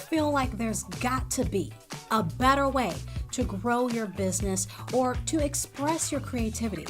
feel like there's got to be a better way to grow your business or to express your creativity?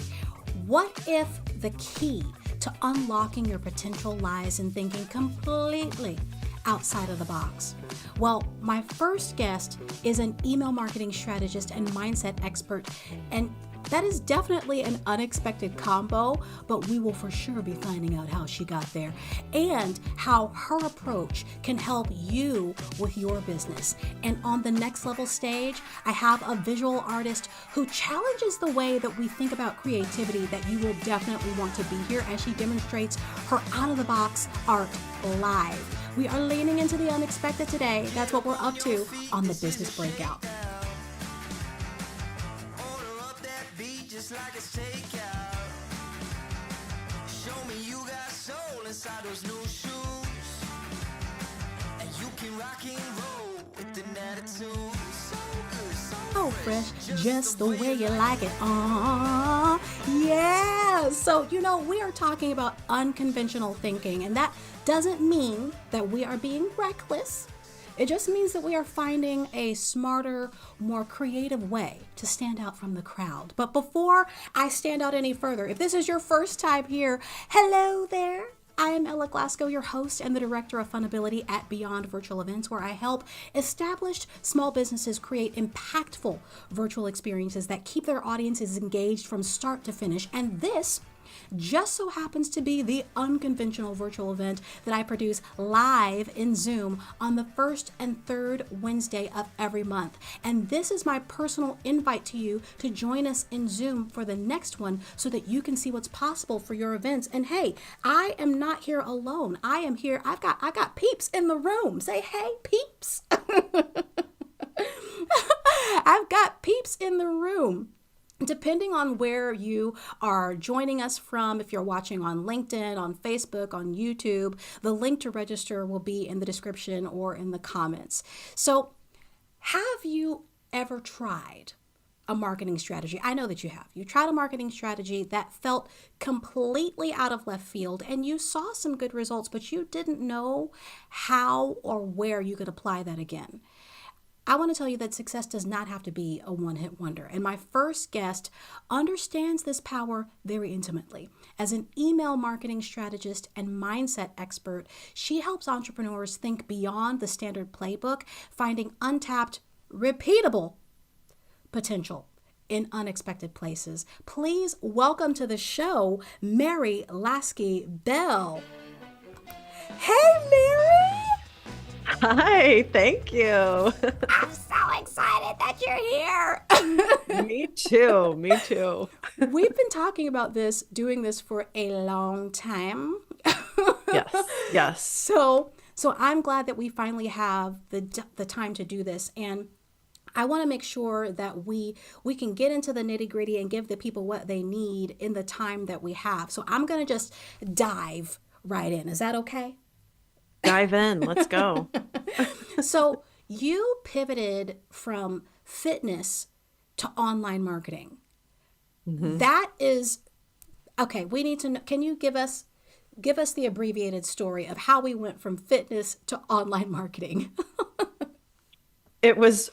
What if the key to unlocking your potential lies in thinking completely outside of the box? Well, my first guest is an email marketing strategist and mindset expert, and that is definitely an unexpected combo, but we will for sure be finding out how she got there and how her approach can help you with your business. And on the next level stage, I have a visual artist who challenges the way that we think about creativity that you will definitely want to be here as she demonstrates her out-of-the-box art live. We are leaning into the unexpected today. That's what we're up to on the Business Breakout. Like a takeout. Show me you got soul inside those new shoes, and you can rock and roll with an attitude. So good, so oh, fresh, just the way you like it. Yeah. So, we are talking about unconventional thinking, and that doesn't mean that we are being reckless. It just means that we are finding a smarter, more creative way to stand out from the crowd. But before I stand out any further, if this is your first time here, hello there. I am Ella Laske, your host and the director of Funability at Beyond Virtual Events, where I help established small businesses create impactful virtual experiences that keep their audiences engaged from start to finish. And this just so happens to be the Unconventional virtual event that I produce live in Zoom on the first and third Wednesday of every month. And this is my personal invite to you to join us in Zoom for the next one so that you can see what's possible for your events. And hey, I am not here alone. I am here. I've got peeps in the room. Say, hey, peeps. I've got peeps in the room. Depending on where you are joining us from, if you're watching on LinkedIn, on Facebook, on YouTube, the link to register will be in the description or in the comments. So, have you ever tried a marketing strategy? I know that you have. You tried a marketing strategy that felt completely out of left field and you saw some good results, but you didn't know how or where you could apply that again. I want to tell you that success does not have to be a one-hit wonder. And my first guest understands this power very intimately. As an email marketing strategist and mindset expert, she helps entrepreneurs think beyond the standard playbook, finding untapped, repeatable potential in unexpected places. Please welcome to the show, Mary Laske Bell. Hey, Mary! Hi, thank you. I'm so excited that you're here. Me too. We've been talking about doing this for a long time. Yes. So I'm glad that we finally have the time to do this. And I want to make sure that we can get into the nitty gritty and give the people what they need in the time that we have. So I'm going to just dive right in. Is that okay? Dive in. Let's go. So you pivoted from fitness to online marketing. Mm-hmm. That is, okay, we need to know, can you give us the abbreviated story of how we went from fitness to online marketing? It was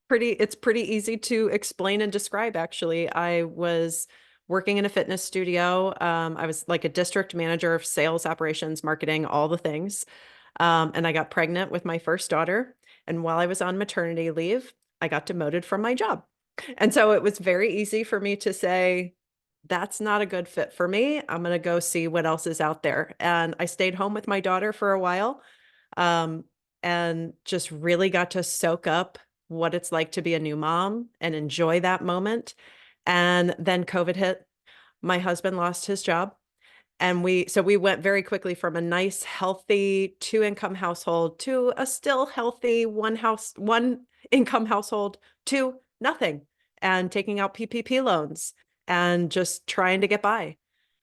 it's pretty easy to explain and describe, actually. I was working in a fitness studio. I was like a district manager of sales, operations, marketing, all the things. And I got pregnant with my first daughter. And while I was on maternity leave, I got demoted from my job. And so it was very easy for me to say, that's not a good fit for me. I'm going to go see what else is out there. And I stayed home with my daughter for a while, and just really got to soak up what it's like to be a new mom and enjoy that moment. And then COVID hit. My husband lost his job. And we went very quickly from a nice, healthy 2-income household to a still healthy one income household to nothing, and taking out PPP loans and just trying to get by.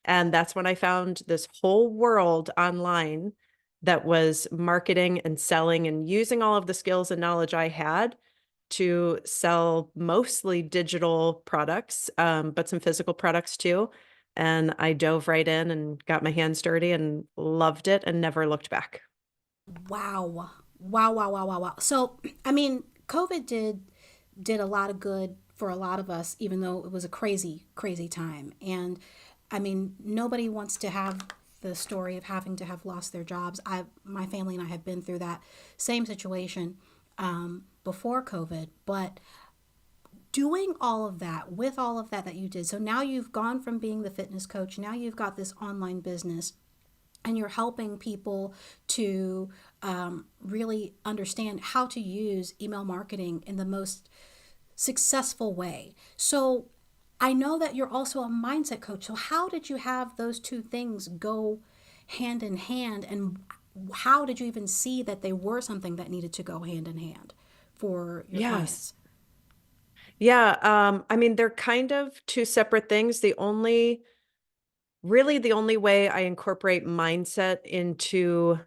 And that's when I found this whole world online that was marketing and selling and using all of the skills and knowledge I had to sell mostly digital products, but some physical products too. And I dove right in and got my hands dirty and loved it and never looked back. Wow. Wow, wow, wow, wow, wow. So, I mean, COVID did a lot of good for a lot of us, even though it was a crazy, crazy time. And I mean, nobody wants to have the story of having to have lost their jobs. My family and I have been through that same situation before COVID, but doing all of that with all of that you did. So now you've gone from being the fitness coach, now you've got this online business and you're helping people to really understand how to use email marketing in the most successful way. So I know that you're also a mindset coach. So how did you have those two things go hand in hand, and how did you even see that they were something that needed to go hand in hand for your Yes. clients? Yeah. I mean, they're kind of two separate things. Really the only way I incorporate mindset into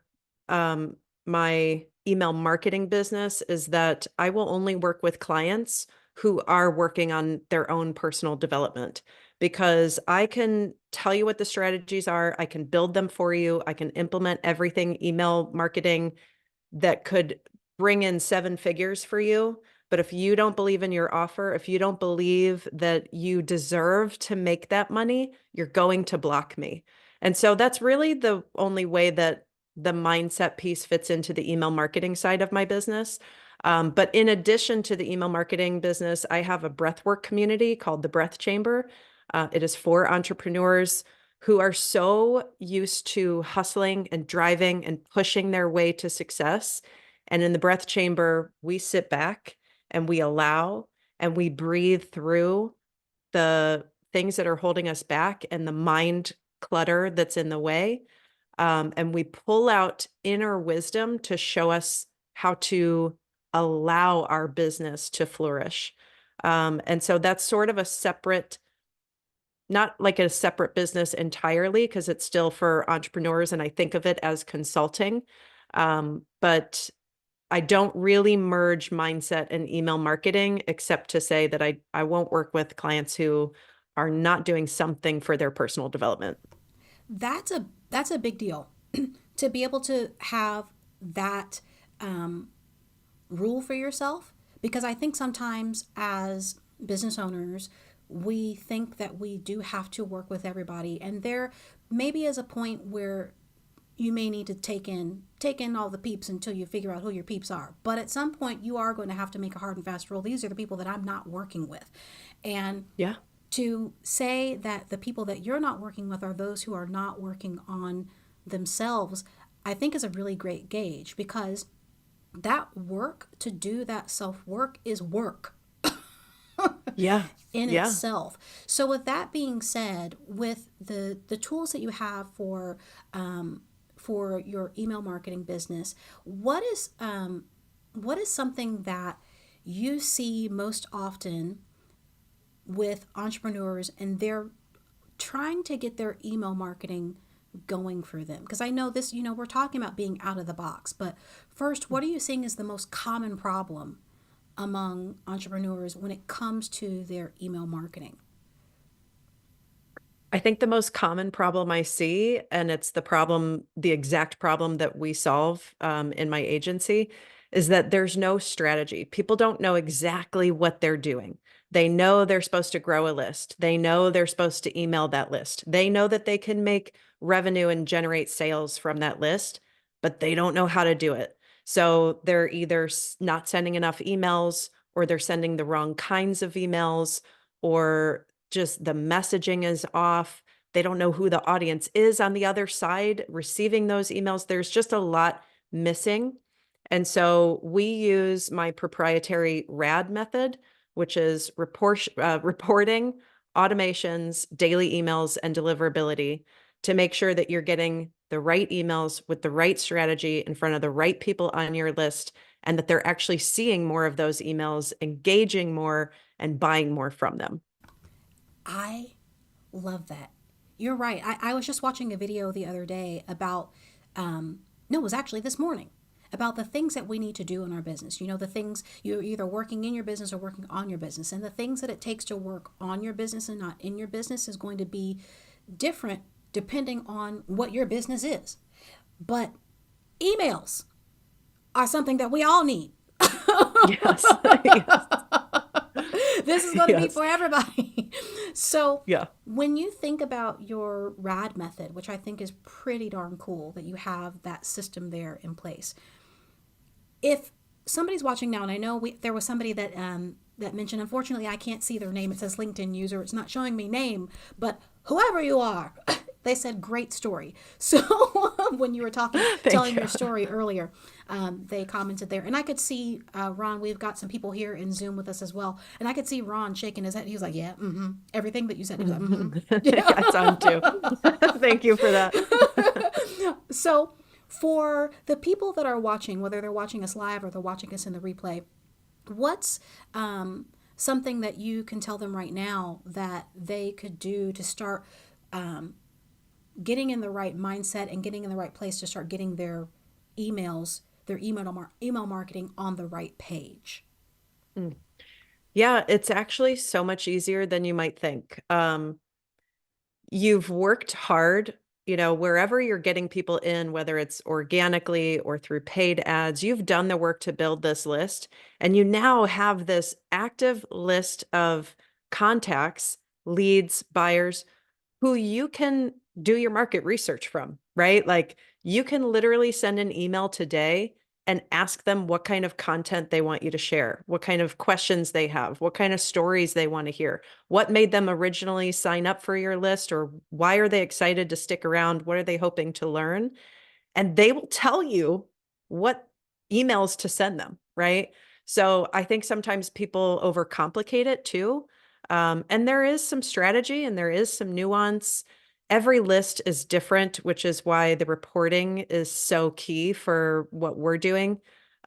um, my email marketing business is that I will only work with clients who are working on their own personal development, because I can tell you what the strategies are. I can build them for you. I can implement everything email marketing that could bring in seven figures for you. But if you don't believe in your offer, if you don't believe that you deserve to make that money, you're going to block me. And so that's really the only way that the mindset piece fits into the email marketing side of my business. But in addition to the email marketing business, I have a breathwork community called the Breath Chamber. It is for entrepreneurs who are so used to hustling and driving and pushing their way to success. And in the breath chamber, we sit back and we allow and we breathe through the things that are holding us back and the mind clutter that's in the way. And we pull out inner wisdom to show us how to allow our business to flourish. And so that's sort of a separate, not like a separate business entirely, because it's still for entrepreneurs and I think of it as consulting. But I don't really merge mindset and email marketing, except to say that I won't work with clients who are not doing something for their personal development. That's a big deal to be able to have that rule for yourself, because I think sometimes as business owners we think that we do have to work with everybody, and there maybe is a point where you may need to take in all the peeps until you figure out who your peeps are. But at some point you are going to have to make a hard and fast rule. These are the people that I'm not working with. And Yeah. to say that the people that you're not working with are those who are not working on themselves, I think is a really great gauge, because that work, to do that self work, is work Yeah. in Yeah. itself. So with that being said, with the tools that you have for your email marketing business, what is something that you see most often with entrepreneurs and they're trying to get their email marketing going for them? Because I know this, we're talking about being out of the box, but first, what are you seeing is the most common problem among entrepreneurs when it comes to their email marketing? I think the most common problem I see, and it's the exact problem that we solve in my agency, is that there's no strategy. People don't know exactly what they're doing. They know they're supposed to grow a list. They know they're supposed to email that list. They know that they can make revenue and generate sales from that list, but they don't know how to do it. So they're either not sending enough emails, or they're sending the wrong kinds of emails, or just the messaging is off. They don't know who the audience is on the other side receiving those emails. There's just a lot missing. And so we use my proprietary RAD method, which is reporting, automations, daily emails, and deliverability, to make sure that you're getting the right emails with the right strategy in front of the right people on your list, and that they're actually seeing more of those emails, engaging more, and buying more from them. I love that. You're right. I was just watching a video the other day about, no, it was actually this morning, about the things that we need to do in our business. The things you're either working in your business or working on your business. And the things that it takes to work on your business and not in your business is going to be different depending on what your business is. But emails are something that we all need. Yes. Yes. This is going to be Yes. for everybody. So, Yeah. when you think about your RAD method, which I think is pretty darn cool that you have that system there in place, if somebody's watching now, and I know there was somebody that mentioned, unfortunately, I can't see their name. It says LinkedIn user. It's not showing me name, but whoever you are, they said great story. So when you were Thank telling you. your story earlier, they commented there, and I could see Ron. We've got some people here in Zoom with us as well, and I could see Ron shaking his head. He was like, "Yeah, mm-hmm." Everything that you said, he was like, "Mm-hmm." Yeah, it's on too. Thank you for that. So, for the people that are watching, whether they're watching us live or they're watching us in the replay, what's something that you can tell them right now that they could do to start getting in the right mindset and getting in the right place to start getting their emails, their email marketing on the right page? Mm. Yeah, it's actually so much easier than you might think. You've worked hard, wherever you're getting people in, whether it's organically or through paid ads, you've done the work to build this list. And you now have this active list of contacts, leads, buyers who you can do your market research from, right? Like you can literally send an email today and ask them what kind of content they want you to share, what kind of questions they have, what kind of stories they want to hear, what made them originally sign up for your list, or why are they excited to stick around? What are they hoping to learn? And they will tell you what emails to send them, right? So I think sometimes people overcomplicate it too. And there is some strategy and there is some nuance. Every list is different, which is why the reporting is so key for what we're doing.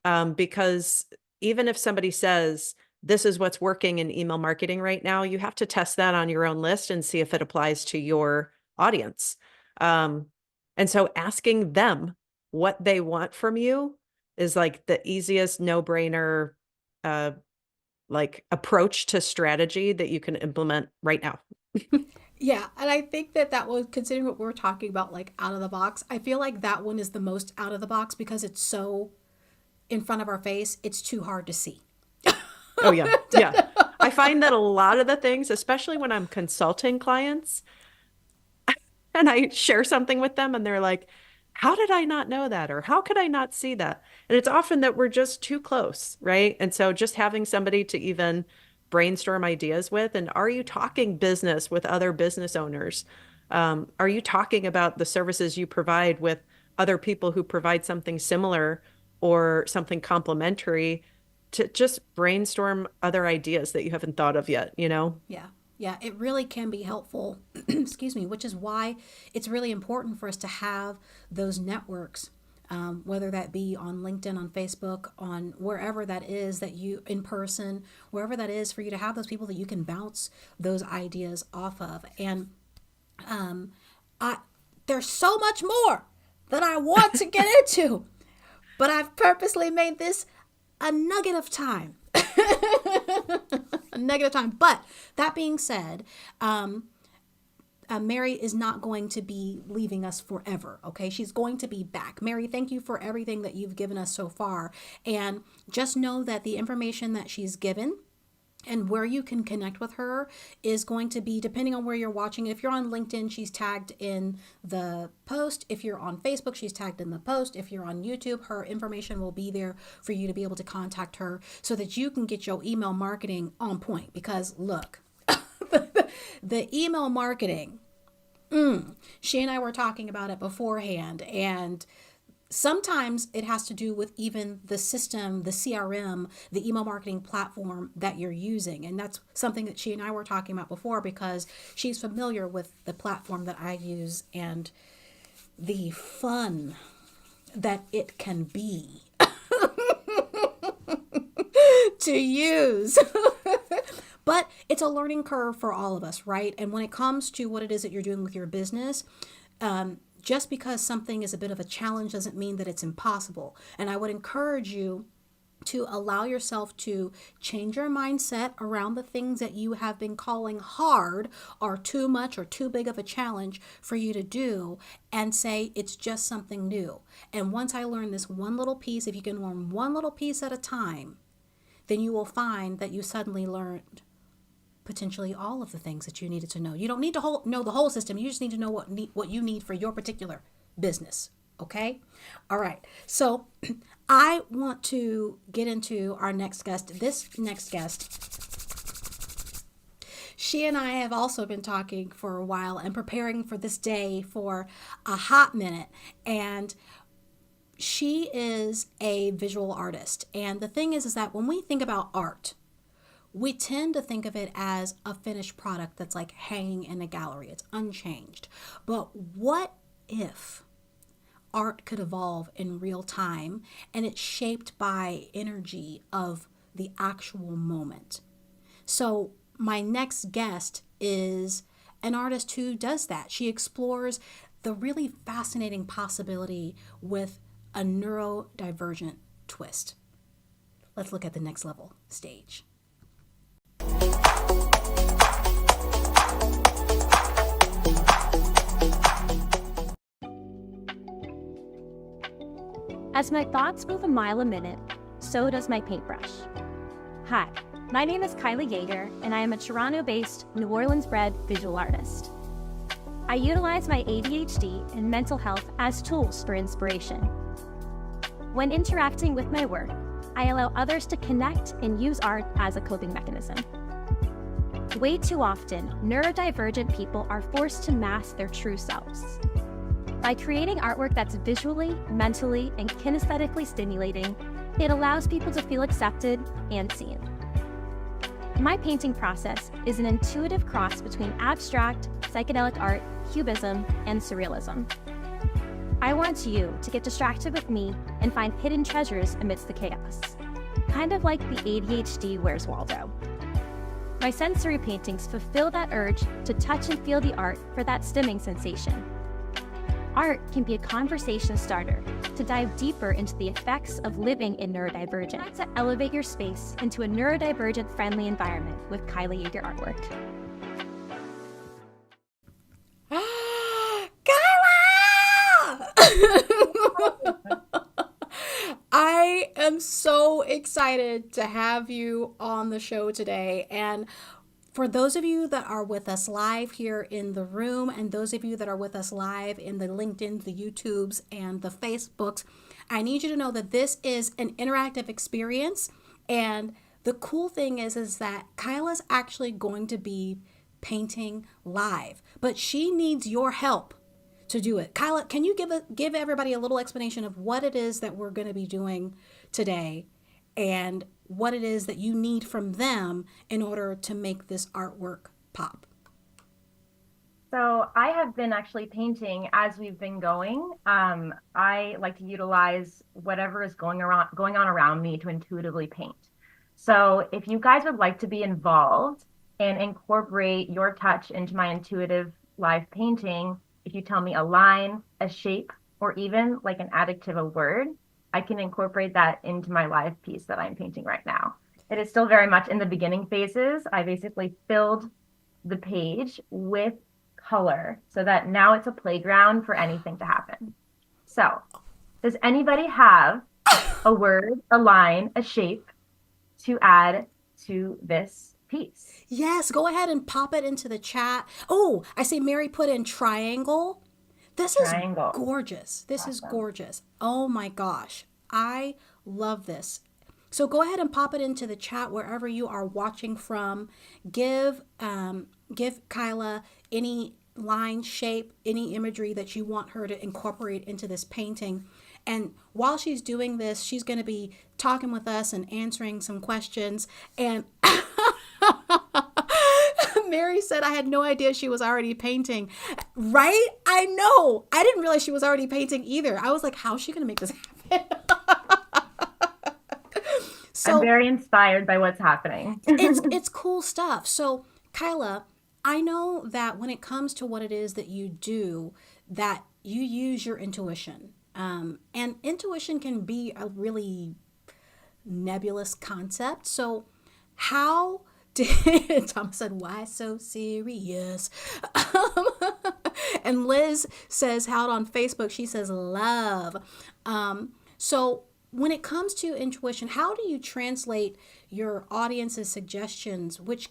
Because even if somebody says, this is what's working in email marketing right now, you have to test that on your own list and see if it applies to your audience. And so asking them what they want from you is like the easiest no-brainer like approach to strategy that you can implement right now. Yeah, and I think that was, considering what we're talking about, like out of the box, I feel like that one is the most out of the box because it's so in front of our face, it's too hard to see. Oh yeah. Yeah. I find that a lot of the things, especially when I'm consulting clients, and I share something with them and they're like, how did I not know that? Or how could I not see that? And it's often that we're just too close, right? And so just having somebody to even brainstorm ideas with, and are you talking business with other business owners? Are you talking about the services you provide with other people who provide something similar or something complementary, to just brainstorm other ideas that you haven't thought of yet, you know? Yeah. Yeah, it really can be helpful, excuse me, which is why it's really important for us to have those networks, whether that be on LinkedIn, on Facebook, on wherever that is that you, in person, wherever that is, for you to have those people that you can bounce those ideas off of. And I, there's so much more that I want to get into, but I've purposely made this a nugget of time. A nugget of time. But that being said, Mary is not going to be leaving us forever. Okay, she's going to be back. Mary, thank you for everything that you've given us so far, and just know that the information that she's given and where you can connect with her is going to be depending on where you're watching. If you're on LinkedIn, she's tagged in the post. If you're on Facebook, she's tagged in the post. If you're on YouTube, her information will be there for you to be able to contact her so that you can get your email marketing on point. Because look, the email marketing, she and I were talking about it beforehand, and sometimes it has to do with even the system, the CRM, the email marketing platform that you're using. And that's something that she and I were talking about before because she's familiar with the platform that I use and the fun that it can be to use. But it's a learning curve for all of us, right? And when it comes to what it is that you're doing with your business, just because something is a bit of a challenge doesn't mean that it's impossible. And I would encourage you to allow yourself to change your mindset around the things that you have been calling hard or too much or too big of a challenge for you to do, and say it's just something new. And once I learn this one little piece, if you can learn one little piece at a time, then you will find that you suddenly learned potentially all of the things that you needed to know. You don't need to know the whole system. You just need to know what you need for your particular business. Okay? All right. So I want to get into our next guest. This next guest, she and I have also been talking for a while and preparing for this day for a hot minute. And she is a visual artist. And the thing is that when we think about art, we tend to think of it as a finished product that's like hanging in a gallery. It's unchanged. But what if art could evolve in real time and it's shaped by energy of the actual moment? So my next guest is an artist who does that. She explores the really fascinating possibility with a neurodivergent twist. Let's look at the next level stage. As my thoughts move a mile a minute, so does my paintbrush. Hi, my name is Kyla Yager, and I am a Toronto-based, New Orleans-bred visual artist. I utilize my ADHD and mental health as tools for inspiration. When interacting with my work, I allow others to connect and use art as a coping mechanism. Way too often, neurodivergent people are forced to mask their true selves. By creating artwork that's visually, mentally, and kinesthetically stimulating, it allows people to feel accepted and seen. My painting process is an intuitive cross between abstract, psychedelic art, cubism, and surrealism. I want you to get distracted with me and find hidden treasures amidst the chaos, kind of like the ADHD Where's Waldo. My sensory paintings fulfill that urge to touch and feel the art for that stimming sensation. Art can be a conversation starter to dive deeper into the effects of living in neurodivergent, to elevate your space into a neurodivergent-friendly environment with Kyla Yager artwork. Kyla! I am so excited to have you on the show today. And for those of you that are with us live here in the room, and those of you that are with us live in the LinkedIn, the YouTubes, and the Facebooks, I need you to know that this is an interactive experience. And the cool thing is that Kyla's actually going to be painting live, but she needs your help to do it. Kyla, can you give everybody a little explanation of what it is that we're going to be doing today and what it is that you need from them in order to make this artwork pop? So I have been actually painting as we've been going. I like to utilize whatever is going on around me to intuitively paint. So if you guys would like to be involved and incorporate your touch into my intuitive live painting, if you tell me a line, a shape, or even like an adjective, a word, I can incorporate that into my live piece that I'm painting right now. It is still very much in the beginning phases. I basically filled the page with color so that now it's a playground for anything to happen. So, does anybody have a word, a line, a shape to add to this piece? Yes, go ahead and pop it into the chat. Oh, I see Mary put in triangle. This Triangle. is gorgeous. This is gorgeous. Oh my gosh. I love this. So go ahead and pop it into the chat wherever you are watching from. Give Kyla any line, shape, any imagery that you want her to incorporate into this painting. And while she's doing this, she's going to be talking with us and answering some questions. And Mary said, I had no idea she was already painting. Right? I know. I didn't realize she was already painting either. I was like, how's she going to make this happen? So, I'm very inspired by what's happening. it's cool stuff. So, Kyla, I know that when it comes to what it is that you do, that you use your intuition. And intuition can be a really nebulous concept. So how did Thomas said, why so serious? And Liz says, how on Facebook, she says, love. So when it comes to intuition, how do you translate your audience's suggestions, which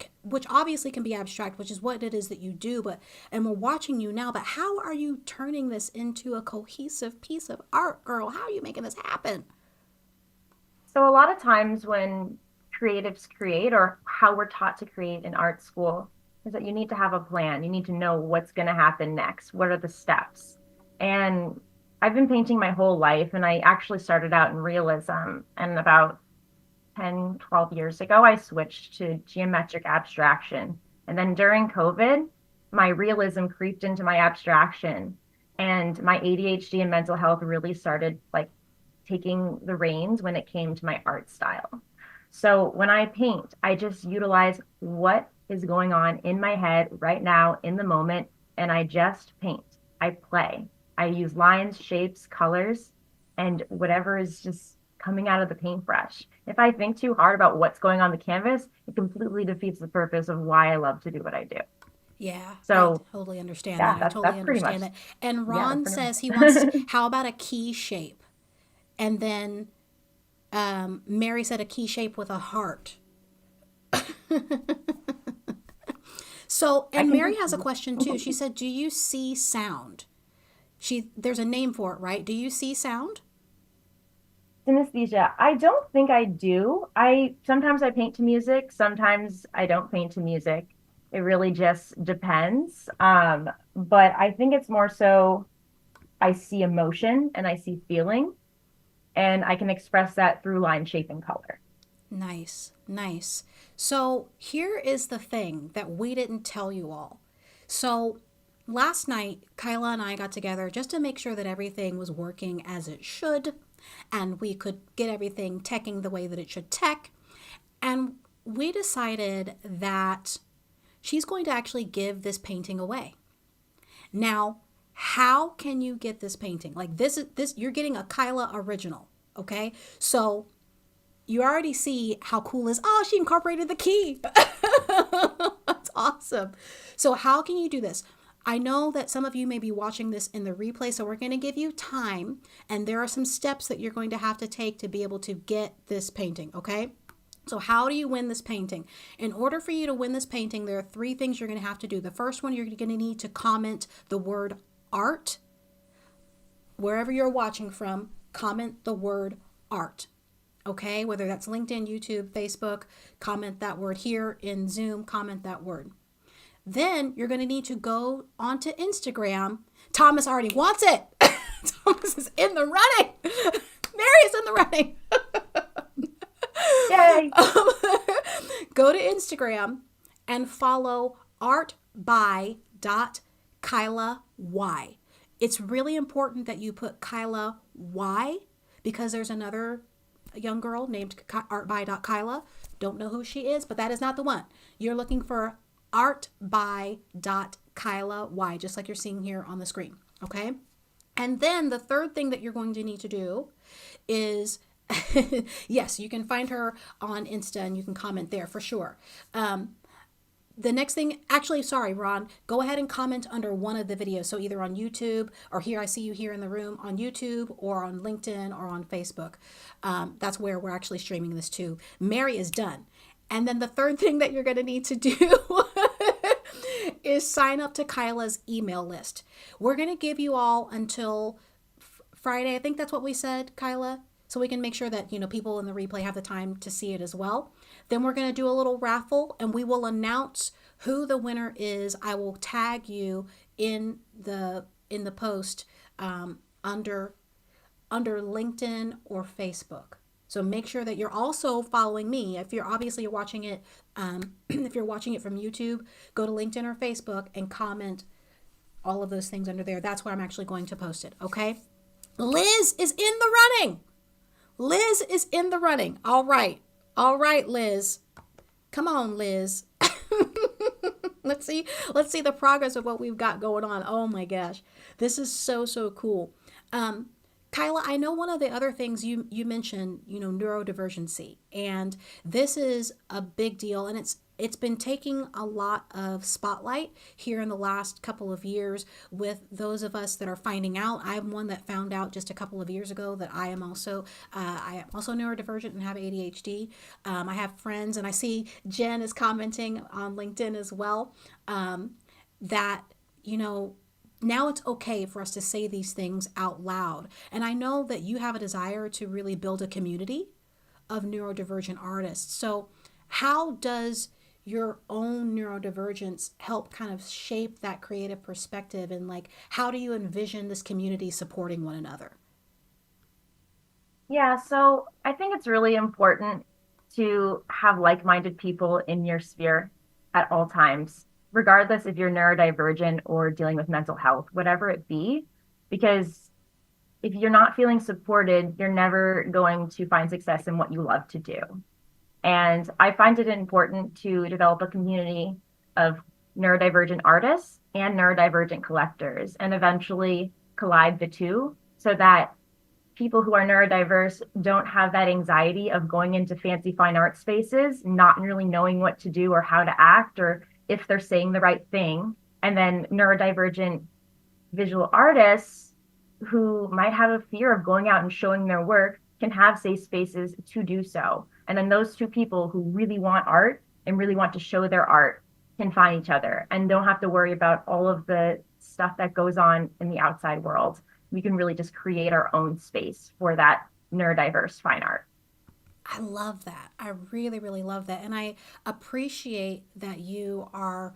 obviously can be abstract, which is what it is that you do, and we're watching you now, but how are you turning this into a cohesive piece of art, girl? How are you making this happen? So a lot of times when creatives create, or how we're taught to create in art school, is that you need to have a plan. You need to know what's going to happen next. What are the steps? And I've been painting my whole life, and I actually started out in realism. And about 10, 12 years ago, I switched to geometric abstraction. And then during COVID, my realism creeped into my abstraction, and my ADHD and mental health really started like taking the reins when it came to my art style. So when I paint, I just utilize what is going on in my head right now in the moment, and I just paint. I play. I use lines, shapes, colors, and whatever is just coming out of the paintbrush. If I think too hard about what's going on the canvas, it completely defeats the purpose of why I love to do what I do. Yeah, So I totally understand yeah, that. I totally that's pretty much, understand that. And yeah, Ron pretty says he wants, much. how about a key shape? And then Mary said a key shape with a heart. So, I and can Mary do has a question too. She said, do you see sound? There's a name for it, right? Do you see sound? synesthesia. I don't think I do. I sometimes I paint to music, sometimes I don't paint to music. It really just depends. But I think it's more so I see emotion and I see feeling, and I can express that through line, shape, and color. Nice, nice. So here is the thing that we didn't tell you all. So last night, Kyla and I got together just to make sure that everything was working as it should, and we could get everything teching the way that it should tech. And we decided that she's going to actually give this painting away. Now, how can you get this painting? Like this you're getting a Kyla original, okay? So you already see how cool is, oh, she incorporated the key. That's awesome. So how can you do this? I know that some of you may be watching this in the replay, so we're going to give you time, and there are some steps that you're going to have to take to be able to get this painting, okay? So how do you win this painting? In order for you to win this painting, there are 3 things you're going to have to do. The first one, you're going to need to comment the word art. Wherever you're watching from, comment the word art. Okay, whether that's LinkedIn, YouTube, Facebook, comment that word here in Zoom, comment that word. Then you're going to need to go onto Instagram. Thomas already wants it. Thomas is in the running. Mary is in the running. Yay! Go to Instagram and follow artby.KylaY. It's really important that you put Kyla Y, because there's another young girl named artby.Kyla. Don't know who she is, but that is not the one. You're looking for artby.KylaY, just like you're seeing here on the screen. Okay. And then the third thing that you're going to need to do is, yes, you can find her on Insta and you can comment there for sure. The next thing, actually, sorry, Ron, go ahead and comment under one of the videos. So either on YouTube, or here, I see you here in the room on YouTube, or on LinkedIn, or on Facebook. That's where we're actually streaming this to. Mary is done. And then the third thing that you're going to need to do is sign up to Kyla's email list. We're going to give you all until Friday. I think that's what we said, Kyla. So we can make sure that, people in the replay have the time to see it as well. Then we're going to do a little raffle, and we will announce who the winner is. I will tag you in the post under LinkedIn or Facebook. So make sure that you're also following me. If you're watching it, if you're watching it from YouTube, go to LinkedIn or Facebook and comment all of those things under there. That's where I'm actually going to post it. Okay. Liz is in the running. Liz is in the running. All right, Liz. Come on, Liz. Let's see the progress of what we've got going on. Oh my gosh. This is so cool. Kyla, I know one of the other things you mentioned, neurodivergency, and this is a big deal, and it's been taking a lot of spotlight here in the last couple of years with those of us that are finding out. I'm one that found out just a couple of years ago that I am also neurodivergent and have ADHD. I have friends, and I see Jen is commenting on LinkedIn as well, that you know now it's okay for us to say these things out loud. And I know that you have a desire to really build a community of neurodivergent artists. So, how does your own neurodivergence help kind of shape that creative perspective? And like, how do you envision this community supporting one another? Yeah, so I think it's really important to have like-minded people in your sphere at all times, regardless if you're neurodivergent or dealing with mental health, whatever it be, because if you're not feeling supported, you're never going to find success in what you love to do. And I find it important to develop a community of neurodivergent artists and neurodivergent collectors and eventually collide the two so that people who are neurodiverse don't have that anxiety of going into fancy fine art spaces, not really knowing what to do or how to act or if they're saying the right thing. And then neurodivergent visual artists who might have a fear of going out and showing their work can have safe spaces to do so. And then those two people who really want art and really want to show their art can find each other and don't have to worry about all of the stuff that goes on in the outside world. We can really just create our own space for that neurodiverse fine art. I love that. I really, really love that. And I appreciate that you are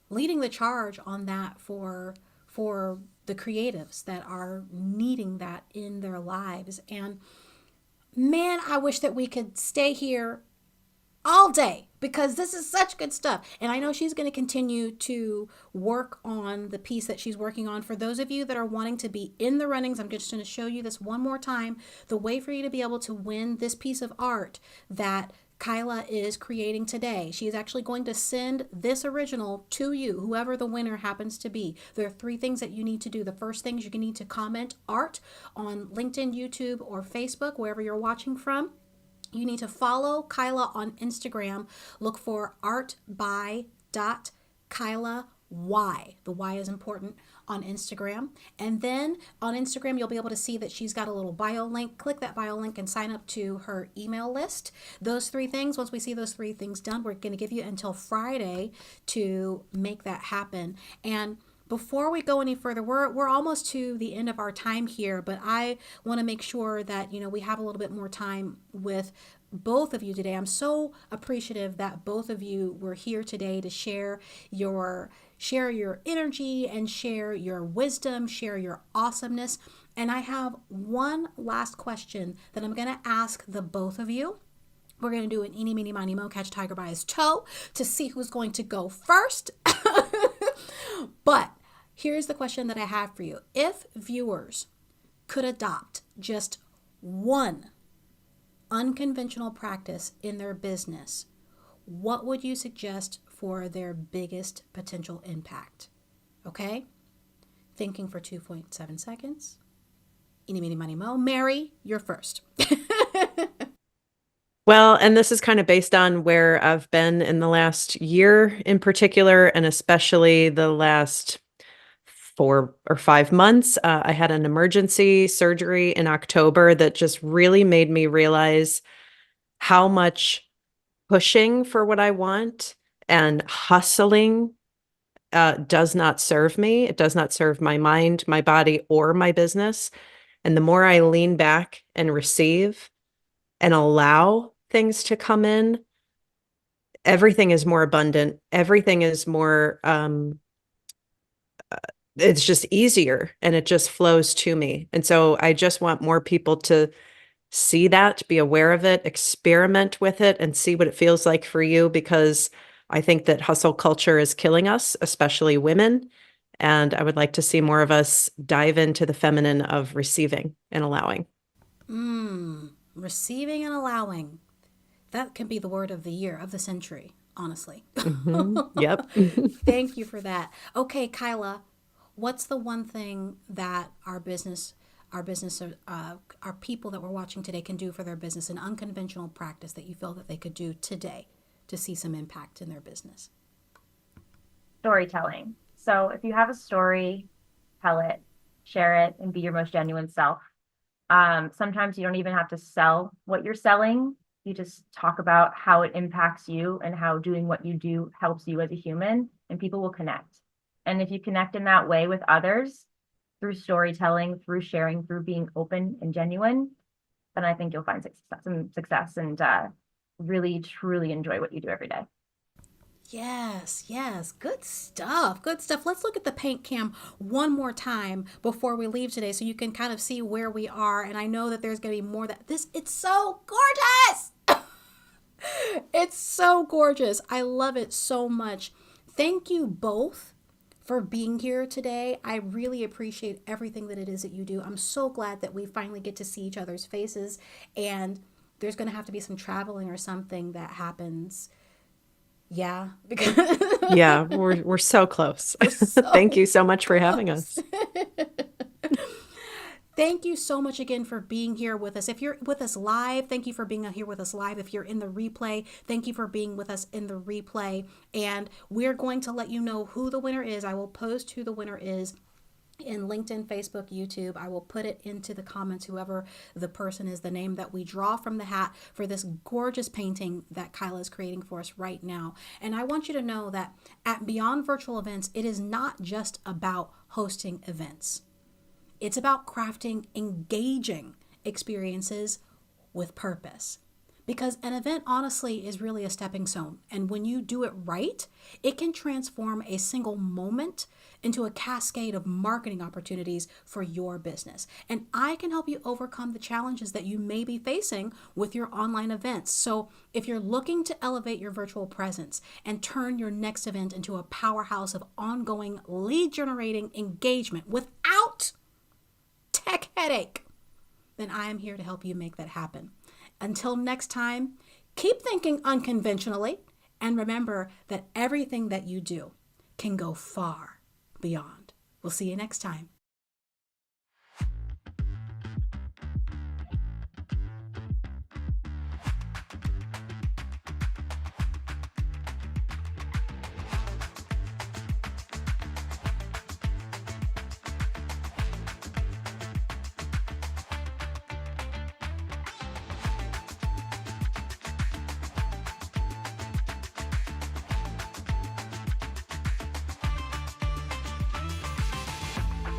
leading the charge on that for the creatives that are needing that in their lives. And man, I wish that we could stay here all day because this is such good stuff. And I know she's going to continue to work on the piece that she's working on. For those of you that are wanting to be in the runnings, I'm just going to show you this one more time. The way for you to be able to win this piece of art that Kyla is creating today. She is actually going to send this original to you, whoever the winner happens to be. There are 3 things that you need to do. The first thing is you need to comment art on LinkedIn, YouTube, or Facebook, wherever you're watching from. You need to follow Kyla on Instagram. Look for artby.Kyla Y. The Y is important on Instagram. And then on Instagram, you'll be able to see that she's got a little bio link. Click that bio link and sign up to her email list. Those 3 things, once we see those 3 things done, we're going to give you until Friday to make that happen. And before we go any further, we're almost to the end of our time here, but I want to make sure that we have a little bit more time with both of you today. I'm so appreciative that both of you were here today to share your energy and share your wisdom, share your awesomeness. And I have one last question that I'm going to ask the both of you. We're going to do an eeny, meeny, miny, mo, catch a tiger by his toe to see who's going to go first. But here's the question that I have for you. If viewers could adopt just one unconventional practice in their business, what would you suggest for their biggest potential impact? Okay? Thinking for 2.7 seconds. Eeny, meeny, miny, mo. Mary, you're first. Well, and this is kind of based on where I've been in the last year in particular, and especially the last 4 or 5 months. I had an emergency surgery in October that just really made me realize how much pushing for what I want and hustling does not serve me. It does not serve my mind, my body, or my business. And the more I lean back and receive and allow things to come in, everything is more abundant. Everything is more, it's just easier and it just flows to me. And so I just want more people to see that, be aware of it, experiment with it, and see what it feels like for you, because I think that hustle culture is killing us, especially women. And I would like to see more of us dive into the feminine of receiving and allowing. Receiving and allowing. That can be the word of the year, of the century, honestly. Yep. Thank you for that. Okay, Kyla, what's the one thing that our business our business, our people that we're watching today can do for their business, an unconventional practice that you feel that they could do today to see some impact in their business? Storytelling. So if you have a story, tell it, share it, and be your most genuine self. Sometimes you don't even have to sell what you're selling. You just talk about how it impacts you and how doing what you do helps you as a human, and people will connect. And if you connect in that way with others through storytelling, through sharing, through being open and genuine, then I think you'll find success and really, truly enjoy what you do every day. Yes, yes. Good stuff. Good stuff. Let's look at the paint cam one more time before we leave today so you can kind of see where we are. And I know that there's going to be more it's so gorgeous. It's so gorgeous. I love it so much. Thank you both for being here today. I really appreciate everything that it is that you do. I'm so glad that we finally get to see each other's faces, and there's going to have to be some traveling or something that happens. Yeah, because Yeah, we're so close. Thank you so much for having us. Thank you so much again for being here with us. If you're with us live, thank you for being here with us live. If you're in the replay, thank you for being with us in the replay. And we're going to let you know who the winner is. I will post who the winner is in LinkedIn, Facebook, YouTube. I will put it into the comments, whoever the person is, the name that we draw from the hat for this gorgeous painting that Kyla is creating for us right now. And I want you to know that at Beyond Virtual Events, it is not just about hosting events. It's about crafting engaging experiences with purpose. Because an event, honestly, is really a stepping stone. And when you do it right, it can transform a single moment into a cascade of marketing opportunities for your business. And I can help you overcome the challenges that you may be facing with your online events. So if you're looking to elevate your virtual presence and turn your next event into a powerhouse of ongoing lead generating engagement without tech headache, then I am here to help you make that happen. Until next time, keep thinking unconventionally, and remember that everything that you do can go far beyond. We'll see you next time.